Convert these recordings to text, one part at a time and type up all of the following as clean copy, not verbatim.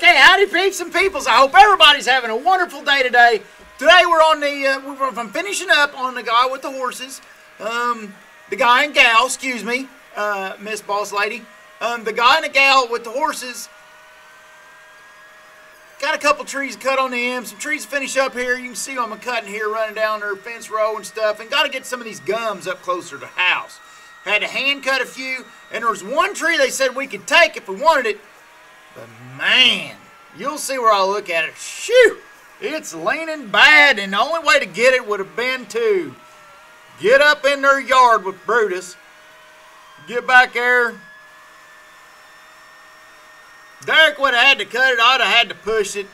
Okay, howdy peeps and peoples. I hope everybody's having a wonderful day today. Today we're on the, I'm finishing up on the guy with the horses. The guy and gal, excuse me, Miss Boss Lady. The guy and the gal with the horses. Got a couple trees cut on the end, some trees to finish up here. You can see them cutting here, running down their fence row and stuff. And got to get some of these gums up closer to the house. Had to hand cut a few, and there was one tree they said we could take if we wanted it. But man, you'll see where I look at it. Shoo! It's leaning bad, and the only way to get it would have been to get up in their yard with Brutus, get back there. Derek would have had to cut it. I'd have had to push it,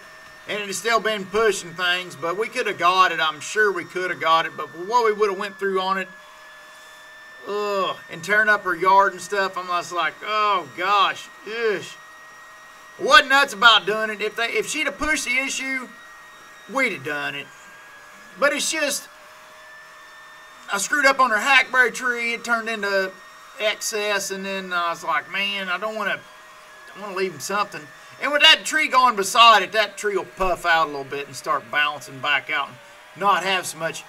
and it'd still been pushing things. But we could have got it. I'm sure we could have got it. But for what we would have went through on it, and tearing up her yard and stuff, I'm just like, oh gosh, ish. Wasn't nuts about doing it. If she'd have pushed the issue, we'd have done it. But it's just, I screwed up on her hackberry tree. It turned into excess, and then I was like, man, I want to leave him something. And with that tree going beside it, that tree will puff out a little bit and start bouncing back out and not have so much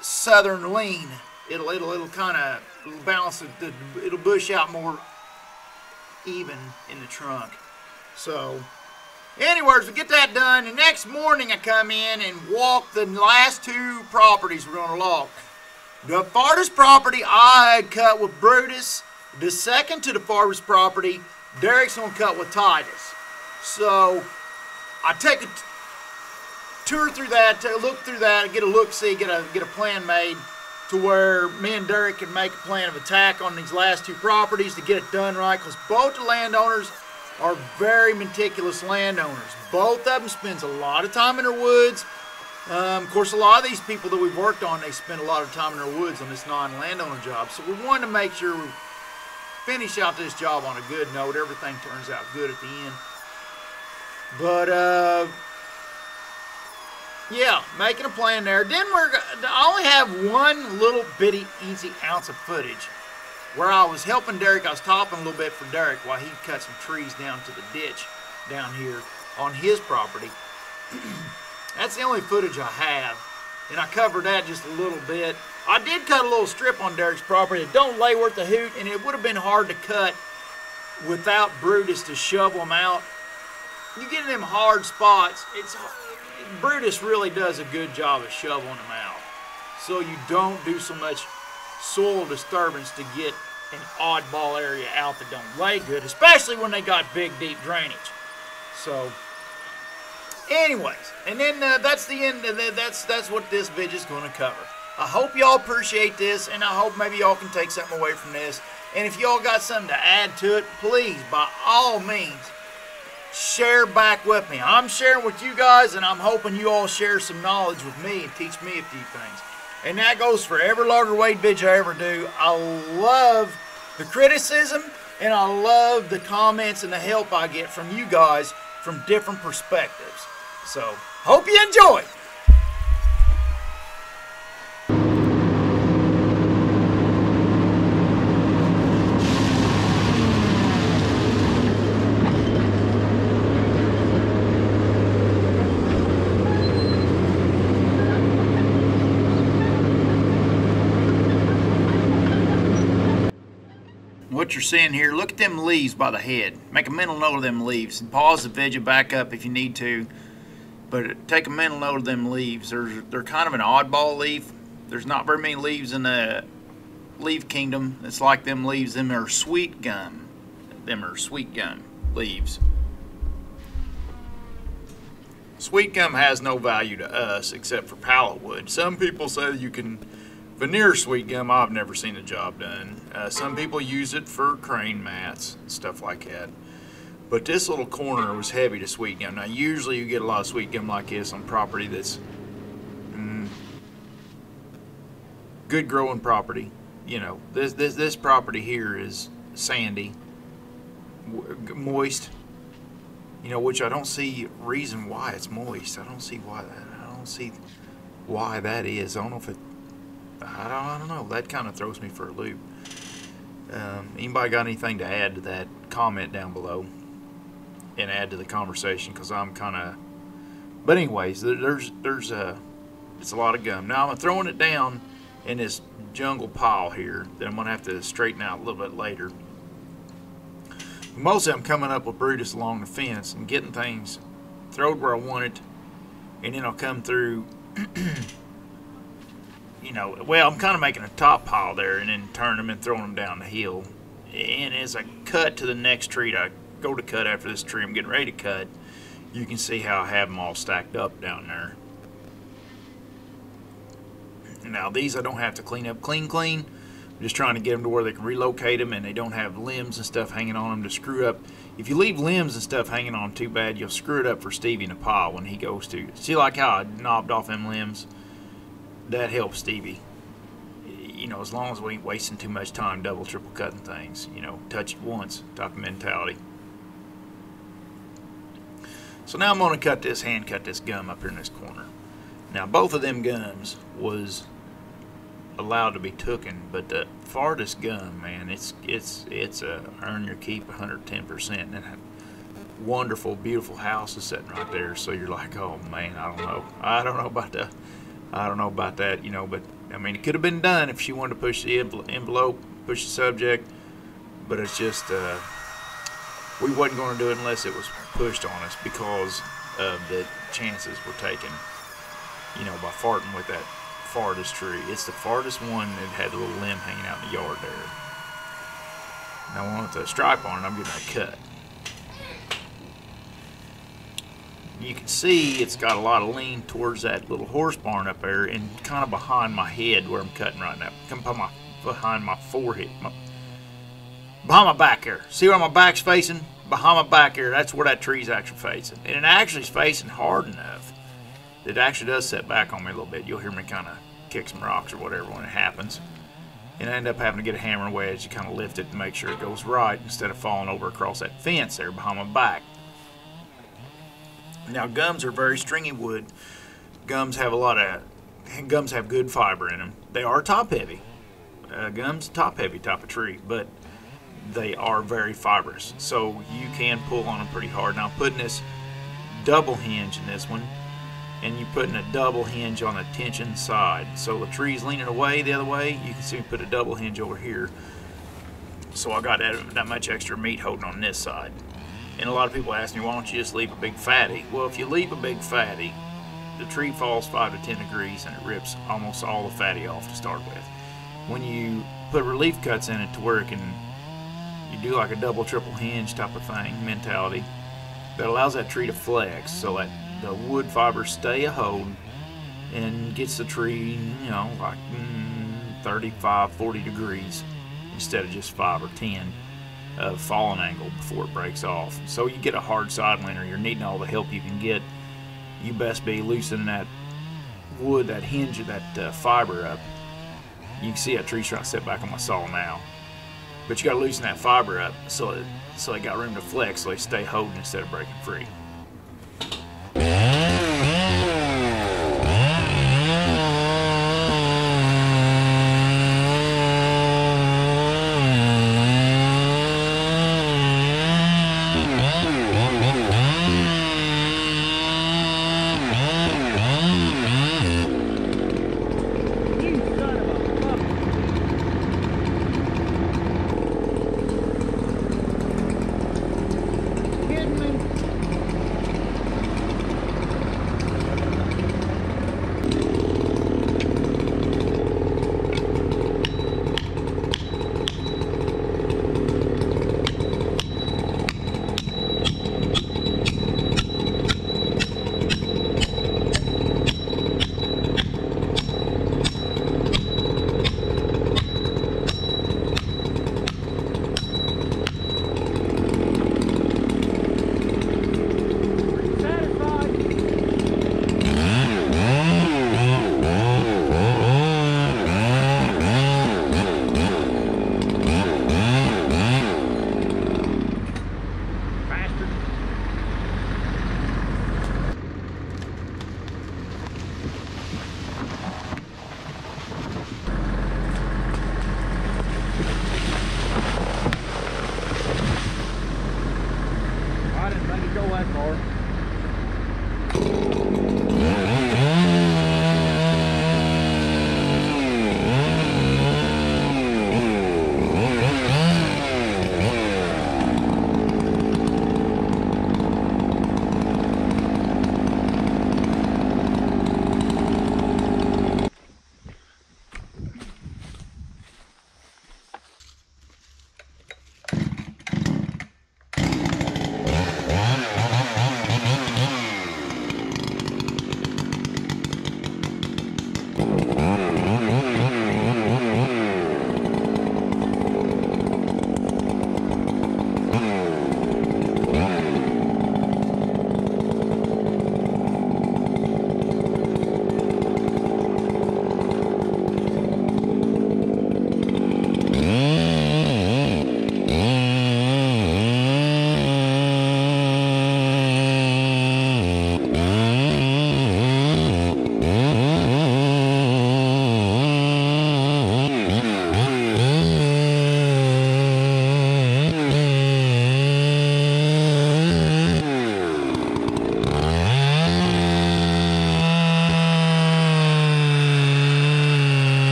southern lean. It'll kind of bounce. It'll bush out more even in the trunk. So, anyways, we get that done. The next morning I come in and walk the last two properties we're going to log. The farthest property I had cut with Brutus. The second to the farthest property, Derek's going to cut with Titus. So, I take a tour through that, take a look through that, get a look-see, get a plan made to where me and Derek can make a plan of attack on these last two properties to get it done right, because both the landowners are very meticulous landowners. Both of them spends a lot of time in their woods. Of course, a lot of these people that we've worked on, they spend a lot of time in their woods on this non-landowner job. So we wanted to make sure we finish out this job on a good note. Everything turns out good at the end. But, yeah, making a plan there. Then I only have one little bitty easy ounce of footage where I was helping Derek. I was topping a little bit for Derek while he cut some trees down to the ditch down here on his property. That's the only footage I have, and I covered that just a little bit. I did cut a little strip on Derek's property. It don't lay worth a hoot, and it would have been hard to cut without Brutus to shovel them out. You get in them hard spots, Brutus really does a good job of shoveling them out, so you don't do so much soil disturbance to get an oddball area out that don't lay good, especially when they got big, deep drainage. So, anyways, and then that's the end. That's what this video is going to cover. I hope y'all appreciate this, and I hope maybe y'all can take something away from this. And if y'all got something to add to it, please, by all means, share back with me. I'm sharing with you guys, and I'm hoping you all share some knowledge with me and teach me a few things. And that goes for every logger weight video I ever do. I love the criticism, and I love the comments and the help I get from you guys from different perspectives. So, hope you enjoy. What you're seeing here, look at them leaves by the head. Make a mental note of them leaves. And pause the video, back up if you need to. But take a mental note of them leaves. They're kind of an oddball leaf. There's not very many leaves in the leaf kingdom. It's like them leaves. Them are sweet gum. Them are sweet gum leaves. Sweet gum has no value to us except for pallet wood. Some people say you can veneer sweet gum. I've never seen the job done. Some people use it for crane mats and stuff like that. But this little corner was heavy to sweet gum. Now usually you get a lot of sweet gum like this on property that's good growing property. You know, this property here is sandy, moist. You know, which I don't see reason why it's moist. I don't see why that is. I don't know if it. I don't know. That kind of throws me for a loop. Anybody got anything to add to that? Comment down below. and add to the conversation because I'm kind of. But anyways, there's it's a lot of gum. Now I'm throwing it down in this jungle pile here that I'm gonna have to straighten out a little bit later. Mostly I'm coming up with Brutus along the fence and getting things thrown where I want it, and then I'll come through. You know, well, I'm kind of making a top pile there and then turn them and throwing them down the hill. And as I cut to the next tree, I go to cut after this tree I'm getting ready to cut, you can see how I have them all stacked up down there. Now these I don't have to clean up clean. I'm just trying to get them to where they can relocate them and they don't have limbs and stuff hanging on them to screw up. If you leave limbs and stuff hanging on too bad, you'll screw it up for Stevie in the pile when he goes to. See like how I knobbed off them limbs? That helps Stevie. You know, as long as we ain't wasting too much time double, triple cutting things. You know, touch it once type of mentality. So now I'm going to hand cut this gum up here in this corner. Now both of them gums was allowed to be tooken, but the farthest gum, man, it's a earn your keep 110%. And that wonderful, beautiful house is sitting right there. So you're like, oh man, I don't know about that, you know. But I mean, it could have been done if she wanted to push the envelope, push the subject. But it's just we wasn't going to do it unless it was pushed on us because of the chances we're taking. You know, by farting with that farthest tree. It's the farthest one that had the little limb hanging out in the yard there. Now I want the stripe on it, I'm getting a cut. You can see it's got a lot of lean towards that little horse barn up there and kind of behind my head where I'm cutting right now. Come behind my forehead. Behind my back here. See where my back's facing? Behind my back here, that's where that tree's actually facing. And it actually is facing hard enough. It actually does set back on me a little bit. You'll hear me kind of kick some rocks or whatever when it happens. And I end up having to get a hammer and wedge to kind of lift it to make sure it goes right instead of falling over across that fence there behind my back. Now gums are very stringy wood. Gums have good fiber in them. They are top heavy. Gums top heavy type of tree, but they are very fibrous. So you can pull on them pretty hard. Now I'm putting this double hinge in this one, and you're putting a double hinge on the tension side. So the tree's leaning away the other way. You can see me put a double hinge over here. So I got that much extra meat holding on this side. And a lot of people ask me, why don't you just leave a big fatty? Well, if you leave a big fatty, the tree falls 5 to 10 degrees and it rips almost all the fatty off to start with. When you put relief cuts in it to where it can, you do like a double, triple hinge type of thing, mentality, that allows that tree to flex so that the wood fibers stay a hold and gets the tree, you know, like 35, 40 degrees instead of just 5 or 10 of falling angle before it breaks off. So you get a hard side liner, you're needing all the help you can get. You best be loosening that wood, that hinge of that fiber up. You can see that tree's trying to set back on my saw now. But you got to loosen that fiber up so it got room to flex so they stay holding instead of breaking free.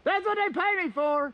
That's what they pay me for.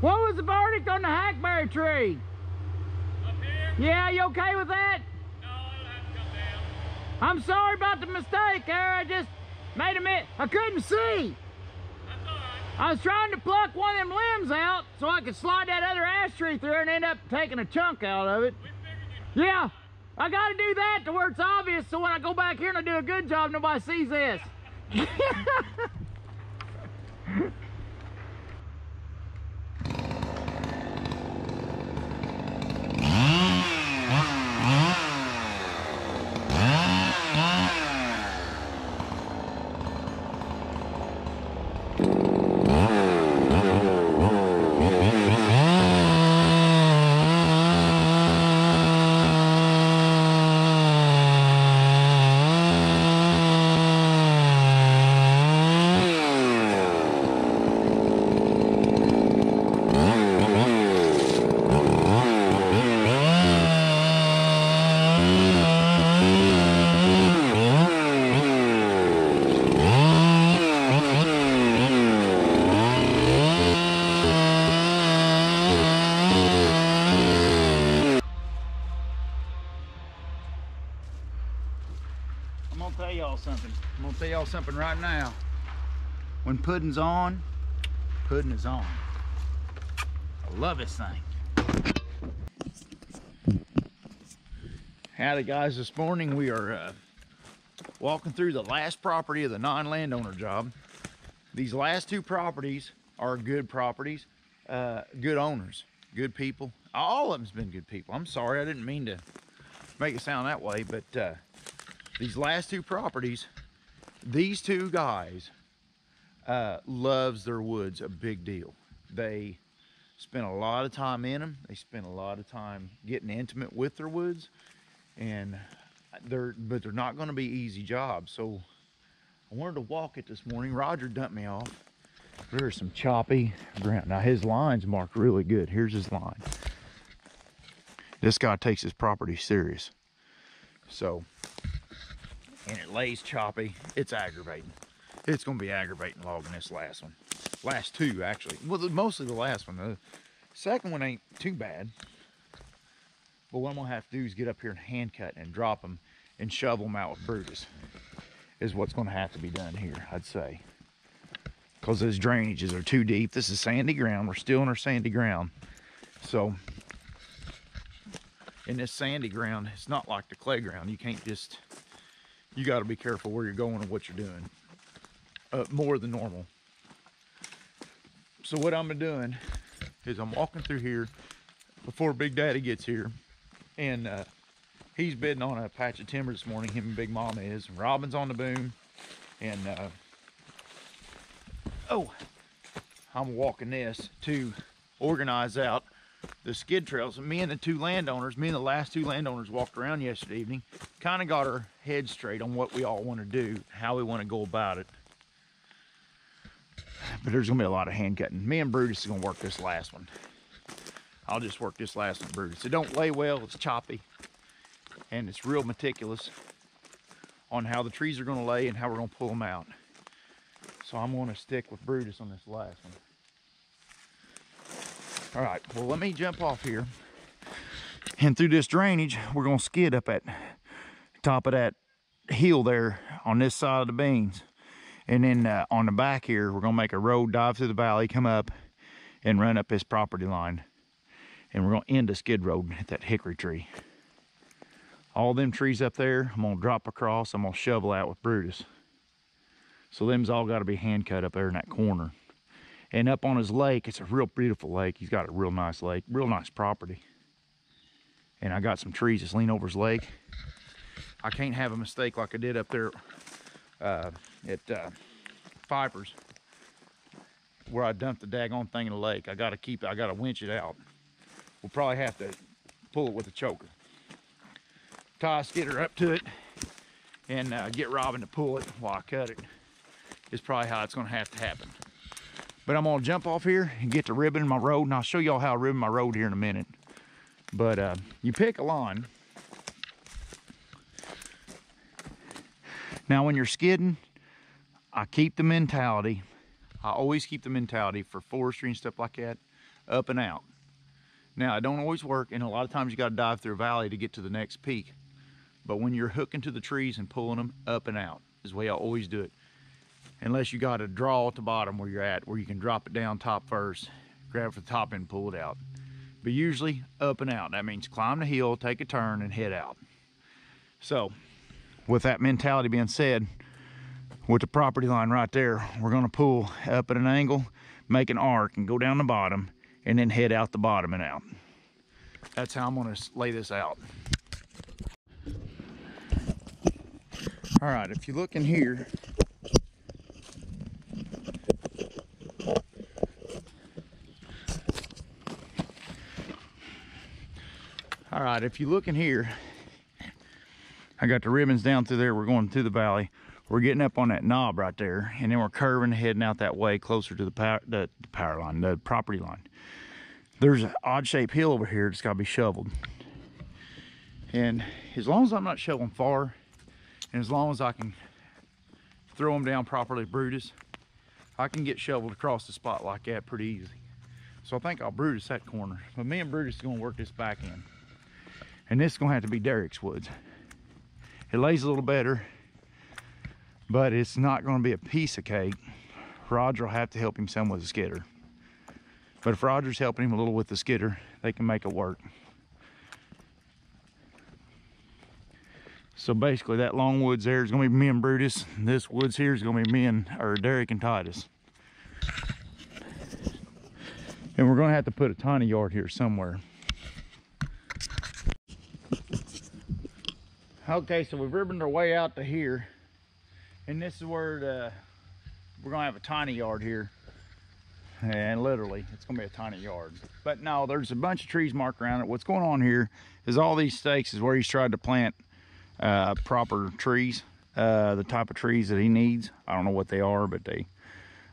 What was the verdict on the hackberry tree? Up here? Yeah, you okay with that? No, it'll have to come down. I'm sorry about the mistake there. I just made a miss. I couldn't see. That's all right. I was trying to pluck one of them limbs out so I could slide that other ash tree through and end up taking a chunk out of it. We figured you'd... Yeah, I got to do that to where it's obvious so when I go back here and I do a good job, nobody sees this. I'm gonna tell y'all something right now. When pudding's on, pudding is on. I love this thing. Howdy guys, this morning we are walking through the last property of the non-landowner job. These last two properties are good properties, good owners, good people. All of them's been good people. I'm sorry, I didn't mean to make it sound that way, but these last two properties, these two guys loves their woods a big deal. They spend a lot of time in them. They spend a lot of time getting intimate with their woods, and they're not going to be easy jobs. So I wanted to walk it this morning. Roger dumped me off. There's some choppy ground. Now his line's marked really good. Here's his line. This guy takes his property serious. So, and it lays choppy. It's aggravating. It's going to be aggravating logging this last one. Last two, actually. Well, mostly the last one. The second one ain't too bad. But what I'm going to have to do is get up here and hand cut and drop them and shovel them out with Brutus. Is what's going to have to be done here, I'd say. Because those drainages are too deep. This is sandy ground. We're still in our sandy ground. So, in this sandy ground, it's not like the clay ground. You can't just, you got to be careful where you're going and what you're doing. More than normal. So what I'm doing is I'm walking through here before Big Daddy gets here. And he's bidding on a patch of timber this morning, him and Big Mama is. And Robin's on the boom. And I'm walking this to organize out the skid trails. And me and the last two landowners walked around yesterday evening, kind of got our heads straight on what we all want to do, how we want to go about it. But there's gonna be a lot of hand cutting. Me and Brutus is gonna work this last one. I'll just work this last one, Brutus. It don't lay well, it's choppy, and it's real meticulous on how the trees are gonna lay and how we're gonna pull them out. So I'm gonna stick with Brutus on this last one. All right, well, let me jump off here. And through this drainage, we're gonna skid up at top of that hill there on this side of the beans. And then on the back here, we're gonna make a road, dive through the valley, come up and run up this property line. And we're gonna end a skid road at that hickory tree. All them trees up there, I'm gonna drop across, I'm gonna shovel out with Brutus. So them's all gotta be hand cut up there in that corner. And up on his lake, it's a real beautiful lake. He's got a real nice lake, real nice property. And I got some trees just lean over his lake. I can't have a mistake like I did up there at Fibers, where I dumped the daggone thing in the lake. I gotta winch it out. We'll probably have to pull it with a choker. Tie a skidder up to it and get Robin to pull it while I cut it. Is probably how it's gonna have to happen. But I'm gonna jump off here and get to ribbon my road, and I'll show y'all how I ribbon my road here in a minute. But you pick a line. Now when you're skidding, I keep the mentality, I always keep the mentality for forestry and stuff like that, up and out. Now it don't always work, and a lot of times you gotta dive through a valley to get to the next peak. But when you're hooking to the trees and pulling them up and out, is the way I always do it. Unless you got a draw at the bottom where you're at, where you can drop it down top first, grab for the top and pull it out. But usually up and out. That means climb the hill, take a turn, and head out. So, with that mentality being said, with the property line right there, we're gonna pull up at an angle, make an arc, and go down the bottom, and then head out the bottom and out. That's how I'm gonna lay this out. All right, if you look in here, I got the ribbons down through there. We're going through the valley. We're getting up on that knob right there, and then we're curving, heading out that way closer to the property line. There's an odd shaped hill over here that's got to be shoveled. And as long as I'm not shoveling far, and as long as I can throw them down properly, Brutus, I can get shoveled across the spot like that pretty easy. So I think I'll Brutus that corner. But me and Brutus is gonna work this back in. And this is gonna have to be Derek's woods. It lays a little better, but it's not gonna be a piece of cake. Roger will have to help him some with the skidder. But if Roger's helping him a little with the skidder, they can make it work. So basically that long woods there is gonna be me and Brutus. This woods here is gonna be Derek and Titus. And we're gonna have to put a tiny yard here somewhere. Okay, so we've ribboned our way out to here. And this is where we're gonna have a tiny yard here. And literally, it's gonna be a tiny yard. But no, there's a bunch of trees marked around it. What's going on here is all these stakes is where he's tried to plant proper trees, the type of trees that he needs. I don't know what they are, but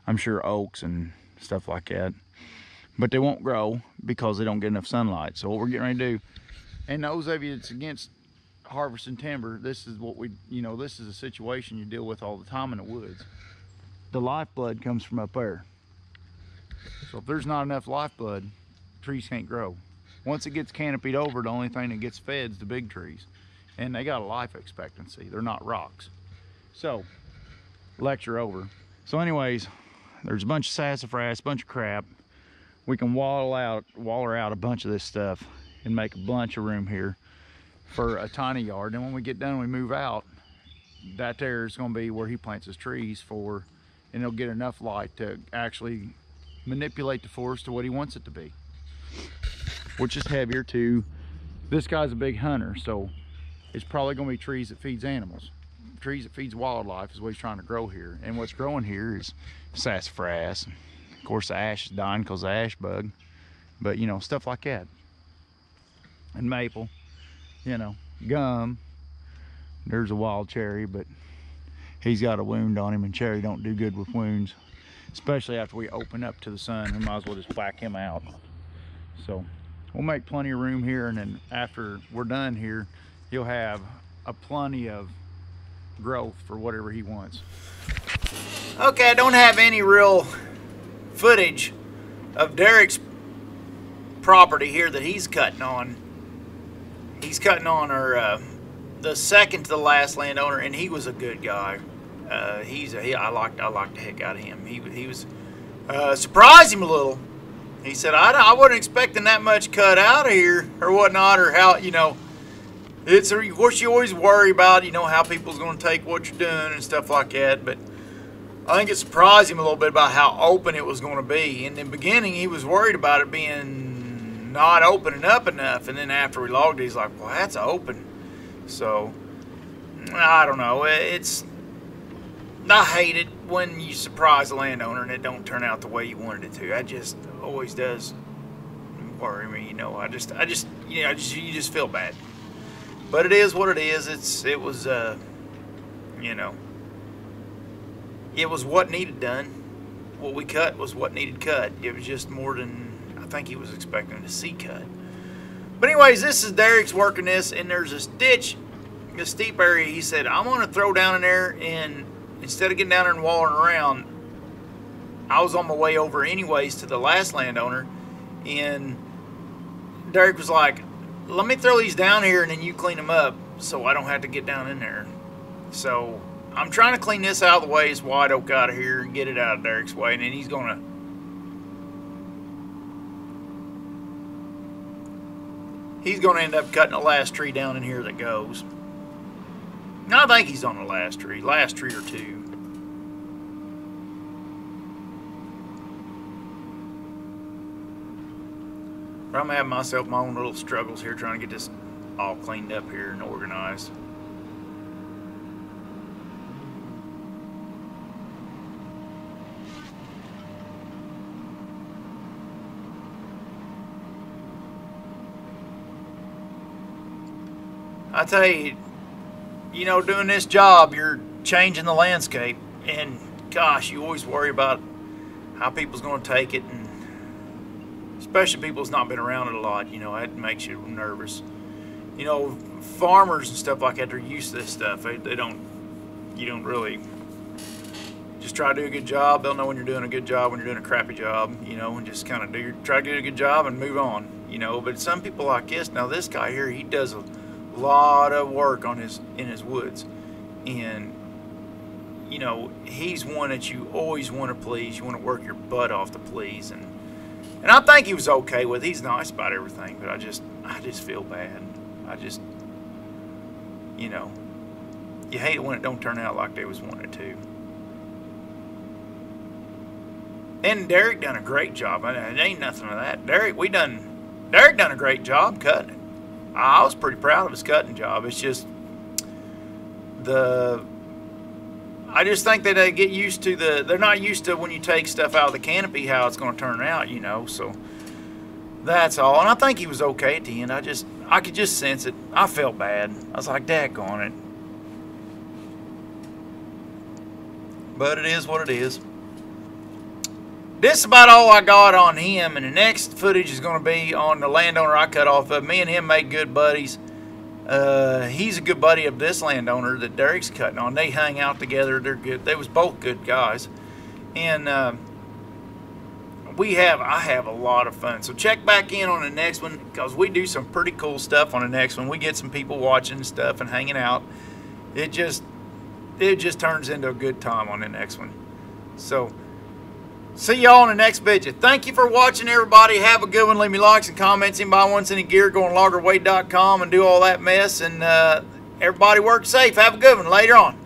I'm sure oaks and stuff like that. But they won't grow because they don't get enough sunlight. So what we're getting ready to do, and those of you that's against harvesting timber, this is what this is a situation you deal with all the time in the woods. The lifeblood comes from up there. So if there's not enough lifeblood, trees can't grow. Once it gets canopied over, the only thing that gets fed is the big trees. And they got a life expectancy. They're not rocks. So, lecture over. So anyways, there's a bunch of sassafras, a bunch of crap. We can waller out a bunch of this stuff and make a bunch of room here for a tiny yard. And when we get done and we move out, that there is going to be where he plants his trees for, and he'll get enough light to actually manipulate the forest to what he wants it to be, which is heavier too. This guy's a big hunter, so it's probably going to be trees that feeds animals. Trees that feeds wildlife is what he's trying to grow here. And what's growing here is sassafras. Of course, the ash is dying because of the ash bug. But, you know, stuff like that. And maple, you know, gum. There's a wild cherry, but he's got a wound on him, and cherry don't do good with wounds, especially after we open up to the sun. We might as well just whack him out. So we'll make plenty of room here, and then after we're done here, he'll have a plenty of growth for whatever he wants. Okay, I don't have any real footage of Derek's property here that he's cutting on. He's cutting on the second to the last landowner, and he was a good guy. I liked the heck out of him. He was surprised him a little. He said, I wasn't expecting that much cut out of here or whatnot, or how, you know, it's, of course you always worry about, you know, how people's going to take what you're doing and stuff like that, but I think it surprised him a little bit about how open it was going to be. In the beginning, he was worried about it being not opening up enough, and then after we logged it, he's like, well, that's open. So, I don't know. I hate it when you surprise a landowner and it don't turn out the way you wanted it to. That just always does worry me, you know. You just feel bad. But it is what it is. It was, you know, it was what needed done. What we cut was what needed cut. It was just more than I think he was expecting to see cut. But anyways, this is Derek's working this, and there's this ditch, this steep area. He said, I'm going to throw down in there, and instead of getting down there and wallering around, I was on my way over anyways to the last landowner, and Derek was like, let me throw these down here and then you clean them up so I don't have to get down in there. So I'm trying to clean this out of the way, this white oak out of here, and get it out of Derek's way, and then he's going to end up cutting the last tree down in here that goes. I think he's on the last tree or two. But I'm having myself my own little struggles here trying to get this all cleaned up here and organized. I tell you, you know, doing this job, you're changing the landscape, and gosh, you always worry about how people's going to take it, and especially people that's not been around it a lot, you know, that makes you nervous. You know, farmers and stuff like that, they're used to this stuff. You don't really just try to do a good job. They'll know when you're doing a good job, when you're doing a crappy job, you know, and just kind of try to do a good job and move on, you know. But some people like this, now this guy here, he does a lot of work in his woods, and you know, he's one that you always want to please. You want to work your butt off to please, and I think he was okay with it. He's nice about everything, but I just feel bad. You know, you hate it when it don't turn out like they was wanting it to. And Derek done a great job. It ain't nothing of that. Derek done a great job cutting it. I was pretty proud of his cutting job. It's just I just think that they get used to they're not used to when you take stuff out of the canopy how it's going to turn out, you know. So that's all. And I think he was okay at the end. I could just sense it. I felt bad. I was like, daggone it. But it is what it is. This is about all I got on him, and the next footage is going to be on the landowner I cut off of. Me and him made good buddies. He's a good buddy of this landowner that Derek's cutting on. They hang out together. They're good. They was both good guys, and I have a lot of fun. So check back in on the next one, because we do some pretty cool stuff on the next one. We get some people watching and stuff and hanging out. It just turns into a good time on the next one. So see y'all in the next video. Thank you for watching, everybody. Have a good one. Leave me likes and comments. Anybody wants any gear, go on loggerweight.com and do all that mess. And everybody work safe. Have a good one. Later on.